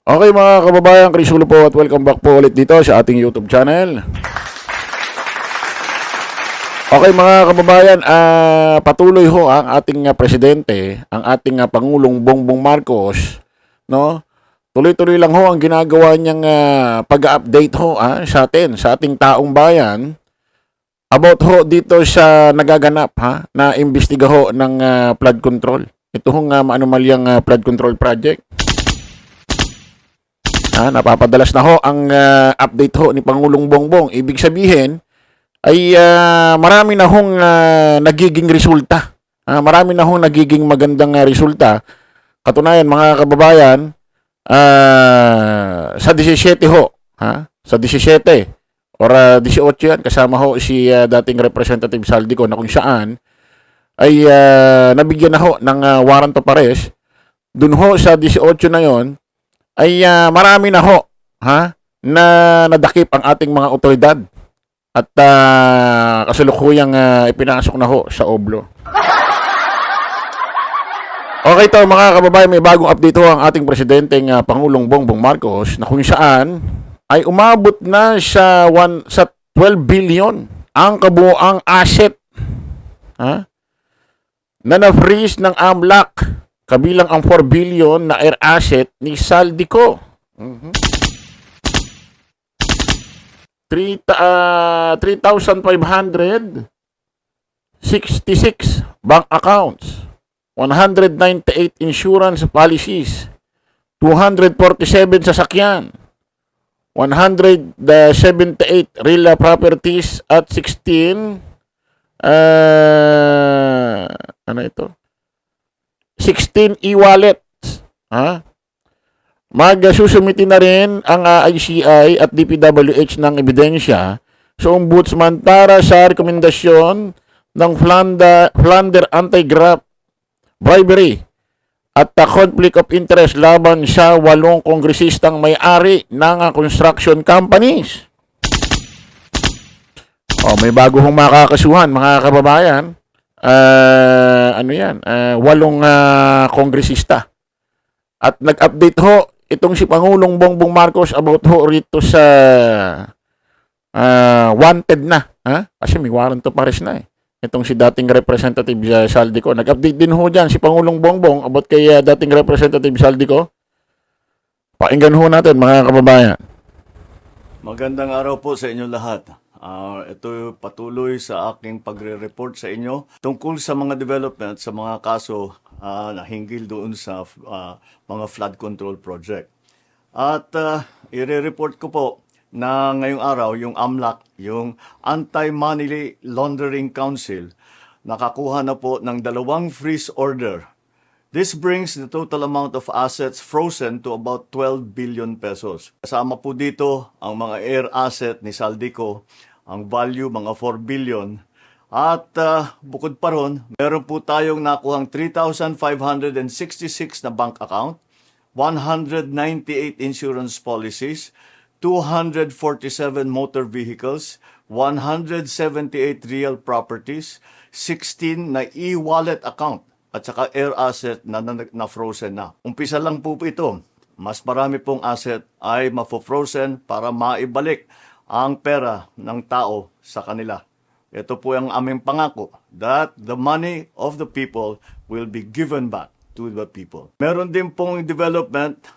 Okay mga kababayan, Chris Hulo po at welcome back po ulit dito sa ating YouTube channel. Okay mga kababayan, patuloy ho ang ating presidente, ang ating Pangulong Bongbong Marcos, no? Tuloy-tuloy lang ho ang ginagawa niyang pag-update ho sa atin, sa ating taong bayan about ho dito sa nagaganap na imbestiga ho ng flood control. Ito hong maanumalyang flood control project. Napapadalas na ho ang update ho ni Pangulong Bongbong. Ibig sabihin ay marami na hong nagiging resulta. Marami na hong nagiging magandang resulta. Katunayan mga kababayan, sa 17 ho, sa 17 or 18 yan, kasama ho si dating Representative Saldico na kung saan ay nabigyan na ho ng warrant of arrest. Dun ho sa 18 na yon ay marami na ho na nadakip ang ating mga otoridad at kasalukuyang ipinasok na ho sa oblo. Okay to mga kababayan, may bagong update ho ang ating presidenteng Pangulong Bongbong Marcos na kung saan ay umabot na sa 12 billion ang kabuoang asset na na-freeze ng AMLAC, kabilang ang 4 billion na air asset ni Saldico. 3,566 bank accounts, 198 insurance policies, 247 sasakyan, 178 real properties at 16 16 e-wallets. Magsusumiti na rin ang ICI at DPWH ng ebidensya sa Ombudsman para sa rekomendasyon ng Flander Anti-Graft Bribery at conflict of interest laban sa 8 kongresistang may-ari ng construction companies. May bago hong makakasuhan mga kababayan. 8 kongresista. At nag-update ho itong si Pangulong Bongbong Marcos about ho rito sa wanted na. Kasi may warrant of arrest na eh. Itong si dating Representative Saldico. Nag-update din ho dyan si Pangulong Bongbong about kay dating Representative Saldico. Pakinggan ho natin mga kababayan. Magandang araw po sa inyo lahat. Ito patuloy sa aking pagre-report sa inyo tungkol sa mga development sa mga kaso na hinggil doon sa mga flood control project. At i-report ko po na ngayong araw yung AMLAC, yung Anti-Money Laundering Council, nakakuha na po ng 2 freeze order. This brings the total amount of assets frozen to about 12 billion pesos. Kasama po dito ang mga air asset ni Saldico, ang value mga 4 billion. At bukod pa ron, meron po tayong nakuhang 3,566 na bank account, 198 insurance policies, 247 motor vehicles, 178 real properties, 16 na e-wallet account, at saka air asset na frozen na. Umpisa lang po ito. Mas marami pong asset ay mafo-frozen para maibalik ang pera ng tao sa kanila. Ito po ang aming pangako that the money of the people will be given back to the people. Meron din pong development,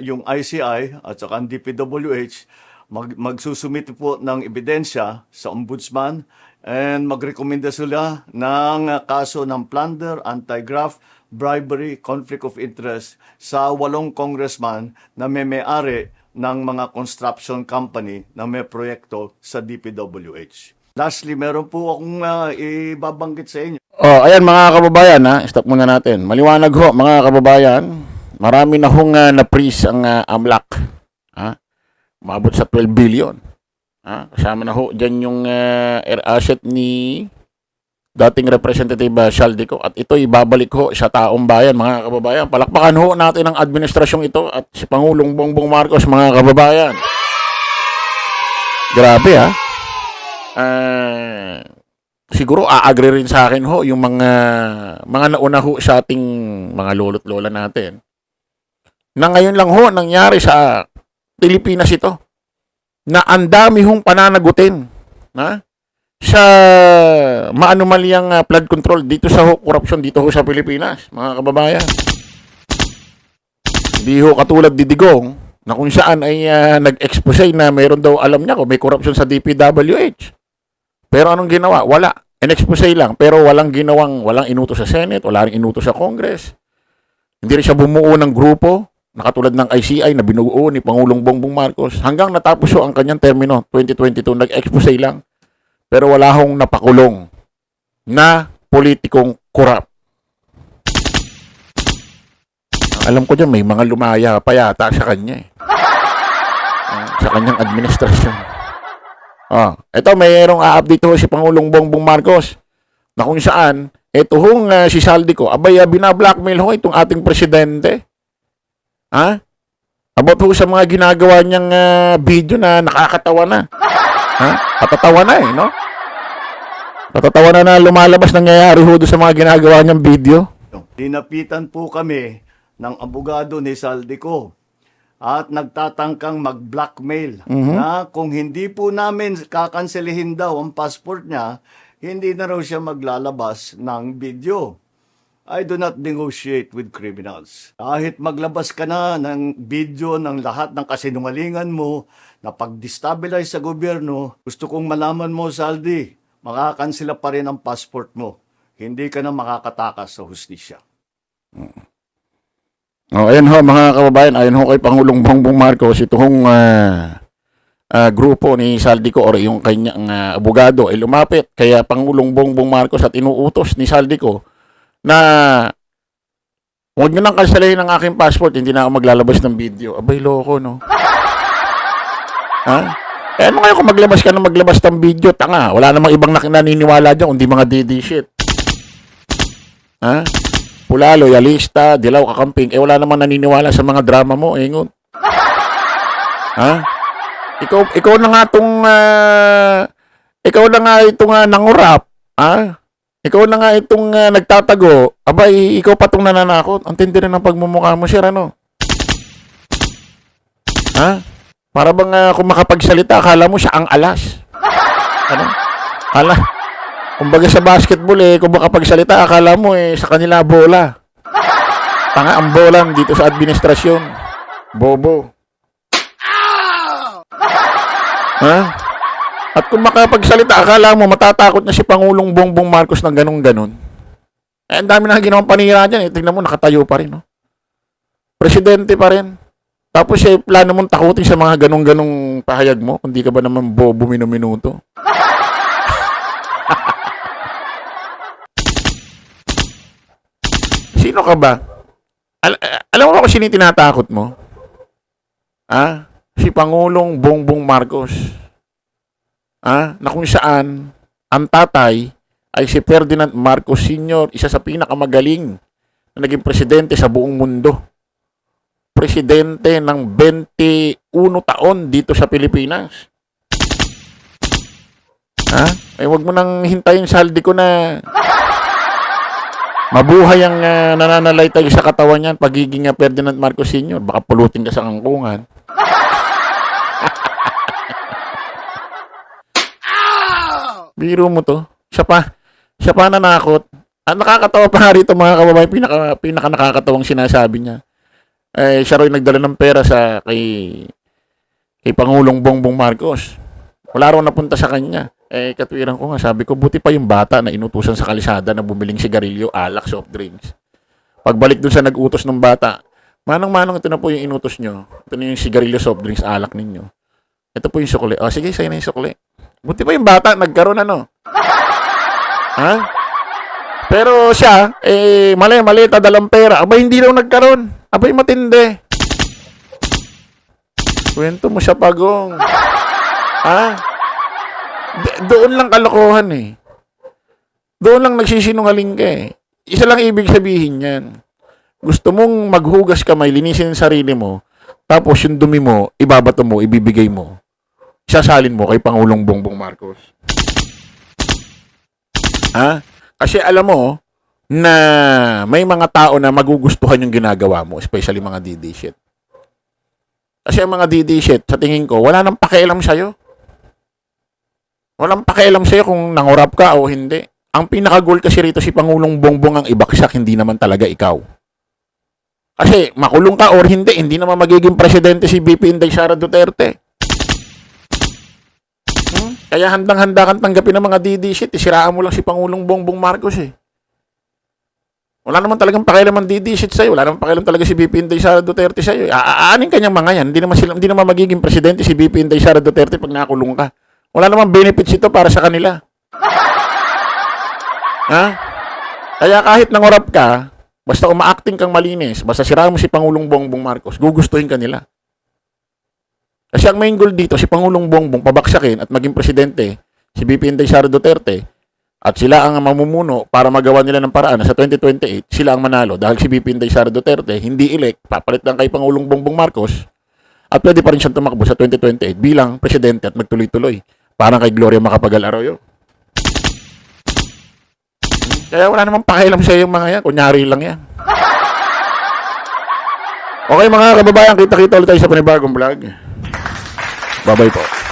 yung ICI at saka ang DPWH, magsusumite po ng ebidensya sa Ombudsman and magrekomenda sila ng kaso ng plunder, anti-graft, bribery, conflict of interest sa 8 congressman na may-ari ng mga construction company na may proyekto sa DPWH. Lastly, meron po akong ibabanggit sa inyo. Ayan mga kababayan, stop muna natin. Maliwanag ho mga kababayan, marami na hong na-freeze ang AMLAC. Umabot sa 12 billion. Kasama na ho dyan yung air asset ni dating Representative Saldico. At ito ibabalik ho sa taong bayan mga kababayan. Palakpakan ho natin ang administrasyong ito at si Pangulong Bongbong Marcos mga kababayan. Grabe siguro agree rin sa akin ho yung mga nauna ho sa ating mga lolo't lola natin na ngayon lang ho nangyari sa Pilipinas ito, na ang dami hong pananagutin na sa maanumalyang flood control dito sa korupsyon dito ho sa Pilipinas, mga kababayan. Hindi ho katulad ni Digong na kung saan ay nag-expose na mayroon daw alam niya kung may korupsyon sa DPWH. Pero anong ginawa? Wala. In-expose lang pero walang inutos sa Senate, wala ring inutos sa Congress. Hindi rin siya bumuo ng grupo na katulad ng ICI na binuo ni Pangulong Bongbong Marcos. Hanggang natapos ho ang kanyang termino, 2022, nag-expose lang. Pero wala hong napakulong na politikong korap. Alam ko dyan, may mga lumaya pa yata sa kanya eh. Sa kanyang administrasyon. Ito, mayroong update ho si Pangulong Bongbong Marcos na kung saan, ito hong si Saldico, binablockmail ho itong ating presidente. About ho sa mga ginagawa niyang video na nakakatawa na. Patatawa na eh, no? Patatawa na lumalabas nangyayari ho doon sa mga ginagawa niyang video. Dinapitan po kami ng abogado ni Saldico at nagtatangkang mag-blackmail na kung hindi po namin kakanselihin daw ang passport niya, hindi na raw siya maglalabas ng video. I do not negotiate with criminals. Kahit maglabas ka na ng video ng lahat ng kasinungalingan mo na pag-destabilize sa gobyerno, gusto kong malaman mo, Saldi, makakansela pa rin ang passport mo. Hindi ka na makakatakas sa hustisya. Ayan ho mga kababayan, ayon ho kay Pangulong Bongbong Marcos, itong grupo ni Saldico or yung kanyang abogado ay lumapit kaya Pangulong Bongbong Marcos at inuutos ni Saldico na huwag nyo nang kanselahin ang aking passport, hindi na ako maglalabas ng video. Abay, loko, no? Ano kayo kung maglabas ka na maglabas ng video, tanga, wala namang ibang naniniwala dyan, kundi mga DD shit. Pula, loyalista, dilaw, kakamping, wala namang naniniwala sa mga drama mo, ngon. Ikaw na nga itong nangurap, ikaw na nga itong nagtatago, abay, ikaw pa itong nananakot, ang tindi rin ng pagmumukha mo, sir, ano? Para bang kung makapagsalita, akala mo siya ang alas. Kumbaga sa basketball kung makapagsalita, akala mo sa kanila bola. Tanga ang bola dito sa administrasyon. Bobo. At kung makapagsalita, akala mo matatakot na si Pangulong Bongbong Marcos ng ganun-ganun. Ang dami na ginawang panira dyan. Tingnan mo, nakatayo pa rin. No? Presidente pa rin. Tapos plano mong takutin sa mga ganung-ganung pahayag mo, kung di ka ba naman bobo minuto. Sino ka ba? Alam mo ba kung sino tinatakot mo? Si Pangulong Bongbong Marcos. Na kung saan ang tatay ay si Ferdinand Marcos Sr., isa sa pinakamagaling na naging presidente sa buong mundo. Presidente ng 21 taon dito sa Pilipinas. Wag mo nang hintayin Saldico na mabuhay ang nananalaytay sa katawan niyan pagiging Ferdinand Marcos Sr. Baka pulutin ka sa kangkungan. Biro mo to. Siya pa nanakot. Nakakatawa pa nga rito mga kababayan, pinaka nakakatawang sinasabi niya. Siya rin nagdala ng pera kay Pangulong Bongbong Marcos. Wala raw napunta sa kanya. Katwiran ko nga, sabi ko, buti pa yung bata na inutusan sa kalisada na bumiling sigarilyo, alak, soft drinks. Pagbalik dun sa nag-utos ng bata, manong-manong, ito na po yung inutos nyo. Ito na yung sigarilyo, soft drinks, alak ninyo. Ito po yung sukli. Sige, sa'yo na yung sukli. Buti pa yung bata, nagkaroon Pero siya, mali, dalang pera. Abay, hindi daw nagkaroon. Abay, matindi. Kwento mo siya, Pagong. Doon lang kalokohan Doon lang nagsisinungaling ka Isa lang ibig sabihin yan. Gusto mong maghugas kamay, linisin ang sarili mo, tapos yung dumi mo, ibabato mo, ibibigay mo. Isasalin mo kay Pangulong Bongbong Marcos. Kasi alam mo na may mga tao na magugustuhan yung ginagawa mo, especially mga DD shit. Kasi ang mga DD shit, sa tingin ko, wala nang pakialam sa'yo. Walang pakialam sa'yo kung nangurap ka o hindi. Ang pinaka-goal kasi rito si Pangulong Bongbong ang ibaksak, hindi naman talaga ikaw. Kasi makulong ka or hindi naman magiging presidente si VP Inday Sara Duterte. Kaya handang-handa kang tanggapin ng mga DD shit, isiraan mo lang si Pangulong Bongbong Marcos eh. Wala naman talagang pakialam ang DD shit sa'yo. Wala naman pakialam talaga si VP Inday Sara Duterte sa'yo. Aanin kanyang mga yan. Hindi naman magiging presidente si VP Inday Sara Duterte pag nakulong ka. Wala namang benefits ito para sa kanila. Ha? Kaya kahit nangurap ka, basta umaacting kang malinis, basta siraan mo si Pangulong Bongbong Marcos, gugustuhin ka nila. Kasi ang main goal dito, si Pangulong Bongbong pabaksakin at maging presidente, si VP Inday Sara Duterte, at sila ang mamumuno para magawa nila ng paraan na sa 2028, sila ang manalo. Dahil si VP Inday Sara Duterte, hindi elect, papalit lang kay Pangulong Bongbong Marcos, at pwede pa rin siyang tumakbo sa 2028 bilang presidente at magtuloy-tuloy. Parang kay Gloria Macapagal Arroyo. Kaya wala namang pakialam sa yung mga yan. Kunyari lang yan. Okay mga kababayan, kita-kita ulit tayo sa panibagong vlog. Bye-bye po.